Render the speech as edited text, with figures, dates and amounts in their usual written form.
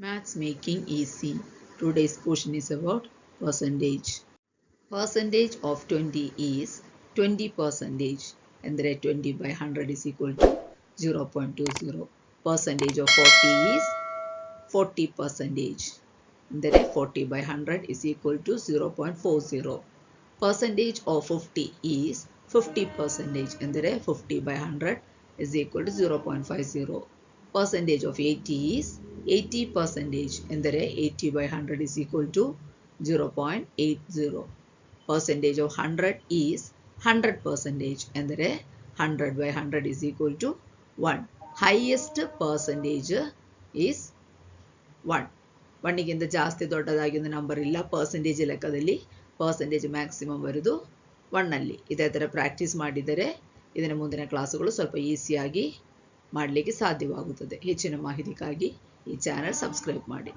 Maths making easy. Today's question is about percentage. Percentage of 20 is 20 percentage. And 20 by 100 is equal to 0.20. Percentage of 40 is 40 percentage. And 40 by 100 is equal to 0.40. Percentage of 50 is 50 percentage. And 50 by 100 is equal to 0.50. Percentage of 80 is 80 percentage. And 80 by 100 is equal to 0.80. Percentage of 100 is 100 percentage. And 100 by 100 is equal to 1. Highest percentage is 1. 1 ಗಿಂತ ಜಾಸ್ತಿ ದೊಡ್ಡದಾಗಿದ್ದ number ಇಲ್ಲ. Percentage ಲೆಕ್ಕದಲ್ಲಿ percentage maximum ಬರೋದು 1 ಅಲ್ಲಿ. ಇದೇ ಥರ practice ಮಾಡಿದರೆ ಇದರ ಮುಂದಿನ ಕ್ಲಾಸುಗಳು ಸ್ವಲ್ಪ ಈಸಿಯಾಗಿ ಮಾಡಲಿಕ್ಕೆ ಸಾಧ್ಯವಾಗುತ್ತದೆ. ಹೆಚ್ಚಿನ ಮಾಹಿತಿಗಾಗಿ ಈ ಚಾನೆಲ್ ಸಬ್ಸ್ಕ್ರೈಬ್ ಮಾಡಿ.